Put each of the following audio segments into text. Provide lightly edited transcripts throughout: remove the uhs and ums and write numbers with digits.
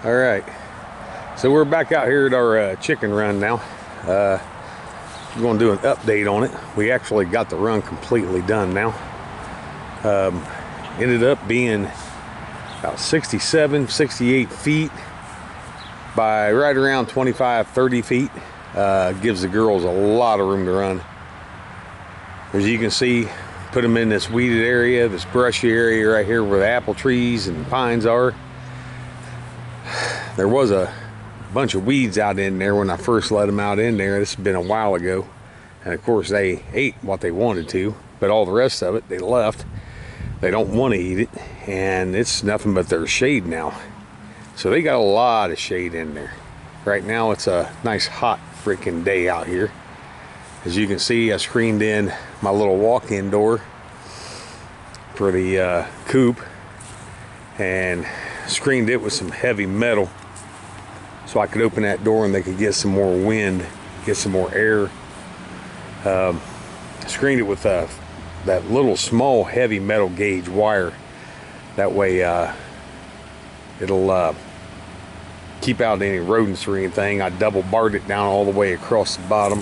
All right, so we're back out here at our chicken run now. We're going to do an update on it. We actually got the run completely done now. Ended up being about 67, 68 feet by right around 25, 30 feet. Gives the girls a lot of room to run. As you can see, put them in this weeded area, this brushy area right here where the apple trees and pines are. There was a bunch of weeds out in there when I first let them out in there. This has been a while ago. And of course they ate what they wanted to, but all the rest of it they left. They don't want to eat it, and it's nothing but their shade now. So they got a lot of shade in there. Right now it's a nice hot freaking day out here. As you can see, I screened in my little walk-in door for the coop and screened it with some heavy metal so I could open that door and they could get some more wind, get some more air. Screened it with that little small heavy metal gauge wire. That way it'll keep out any rodents or anything. I double barred it down all the way across the bottom,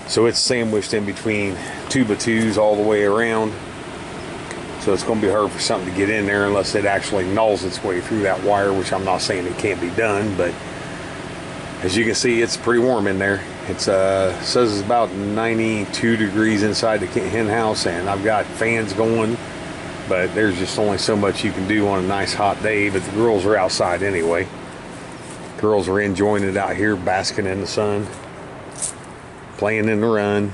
so it's sandwiched in between 2x2s all the way around. So it's going to be hard for something to get in there unless it actually gnaws its way through that wire, which I'm not saying it can't be done, but as you can see, it's pretty warm in there. It says it's about 92 degrees inside the hen house, and I've got fans going, but there's just only so much you can do on a nice hot day. But the girls are outside anyway. Girls are enjoying it out here, basking in the sun, playing in the run.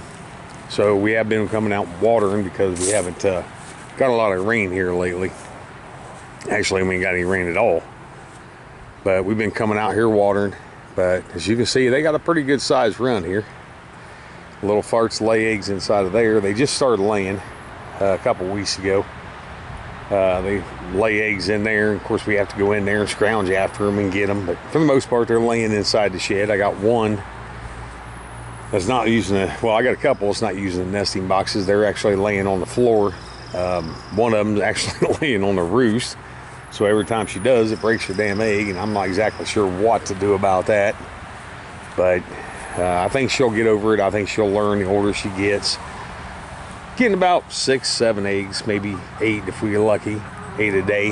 So we have been coming out watering because we haven't got a lot of rain here lately. Actually, we ain't got any rain at all, but we've been coming out here watering. But as you can see, they got a pretty good sized run here. Little farts lay eggs inside of there. They just started laying a couple weeks ago. They lay eggs in there. Of course, we have to go in there and scrounge after them and get them, but for the most part they're laying inside the shed. I got one that's not using I got a couple that's not using the nesting boxes. They're actually laying on the floor. One of them's actually laying on the roost, so every time she does, it breaks her damn egg, and I'm not exactly sure what to do about that. But I think she'll get over it. I think she'll learn the older she gets. Getting about 6, 7 eggs, maybe 8 if we get lucky, 8 a day.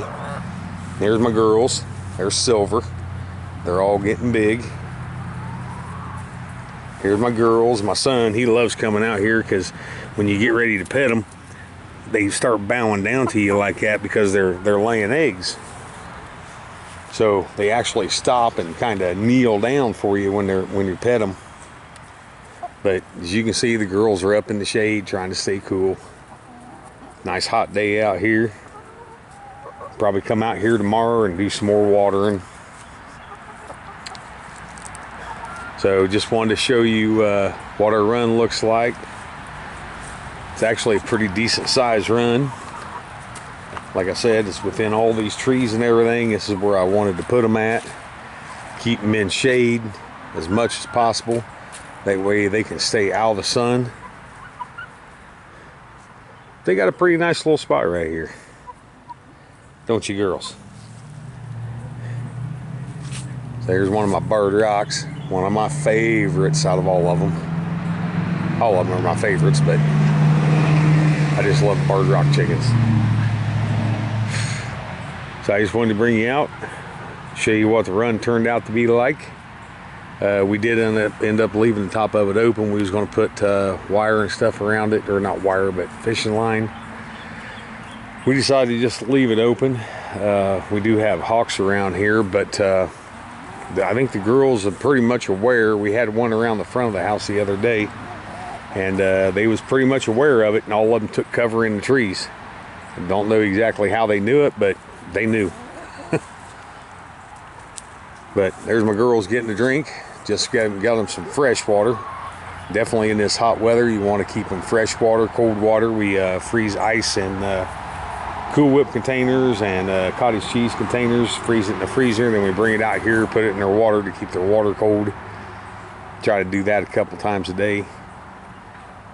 There's my girls. They're silver. They're all getting big. Here's my girls. My son, he loves coming out here because when you get ready to pet them, they start bowing down to you like that because they're laying eggs. So they actually stop and kind of kneel down for you when you pet them. But as you can see, the girls are up in the shade trying to stay cool. Nice hot day out here. Probably come out here tomorrow and do some more watering. So just wanted to show you what our run looks like. It's actually a pretty decent sized run. Like I said, it's within all these trees and everything. This is where I wanted to put them at. Keep them in shade as much as possible. That way they can stay out of the sun. They got a pretty nice little spot right here. Don't you, girls? So here's one of my bird rocks. One of my favorites out of all of them. All of them are my favorites, but I just love bird rock chickens. So I just wanted to bring you out, show you what the run turned out to be like. We did end up leaving the top of it open. We was going to put wire and stuff around it, or not wire, but fishing line. We decided to just leave it open. We do have hawks around here, but I think the girls are pretty much aware. We had one around the front of the house the other day, and they was pretty much aware of it, and all of them took cover in the trees. I don't know exactly how they knew it, but they knew. But there's my girls getting a drink. Just got them some fresh water. Definitely in this hot weather, you want to keep them fresh water, cold water. We freeze ice in Cool Whip containers and cottage cheese containers, freeze it in the freezer, and then we bring it out here, put it in their water to keep their water cold. Try to do that a couple times a day.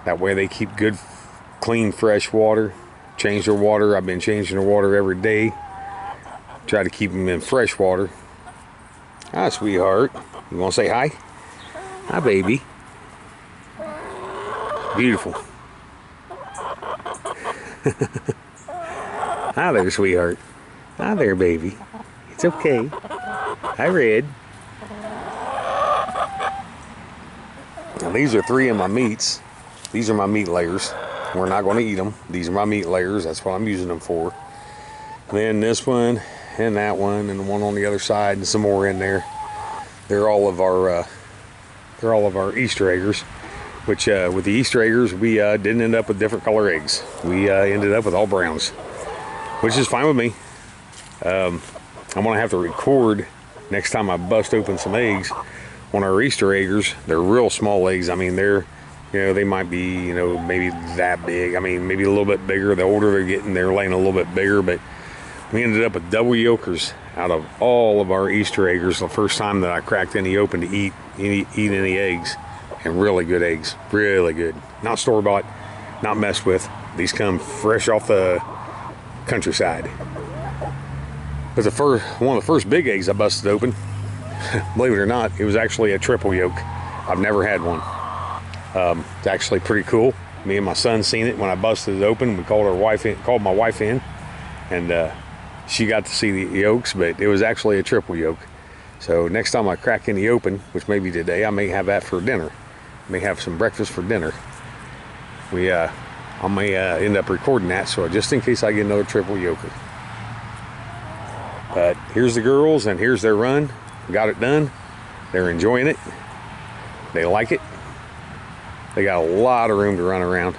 That way they keep good, clean, fresh water. Change their water. I've been changing their water every day. Try to keep them in fresh water. Hi, sweetheart. You want to say hi? Hi, baby. Beautiful. Hi there, sweetheart. Hi there, baby. It's okay. Hi, Red. Now, these are 3 of my meats. These are my meat layers. We're not going to eat them. These are my meat layers. That's what I'm using them for. And then this one, and that one, and the one on the other side, and some more in there. They're all of our Easter eggers. Which with the Easter eggers, we didn't end up with different color eggs. We ended up with all browns, which is fine with me. I'm gonna have to record next time I bust open some eggs on our Easter eggers. They're real small eggs. I mean, they're, they might be, maybe that big. I mean, maybe a little bit bigger. The older they're getting, they're laying a little bit bigger. But we ended up with double yolkers out of all of our Easter eggers. The first time that I cracked any open to eat any eggs, and really good eggs, really good. Not store-bought, not messed with. These come fresh off the countryside. But one of the first big eggs I busted open, believe it or not, it was actually a triple yolk. I've never had one. It's actually pretty cool. Me and my son seen it when I busted it open. We called my wife in, and she got to see the yolks, but it was actually a triple yolk. So next time I crack any open, which may be today, I may have that for dinner. I may have some breakfast for dinner. I may end up recording that, so just in case I get another triple yolker. But here's the girls, and here's their run. Got it done. They're enjoying it. They like it. They got a lot of room to run around.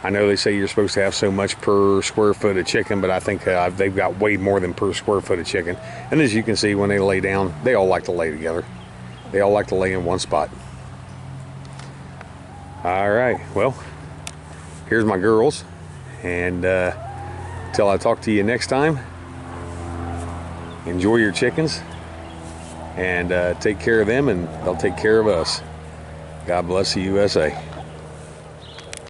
I know they say you're supposed to have so much per square foot of chicken, but I think they've got way more than per square foot of chicken. And as you can see, when they lay down, they all like to lay together. They all like to lay in one spot. All right, well, here's my girls. And till I talk to you next time, enjoy your chickens, and take care of them, and they'll take care of us. God bless the USA.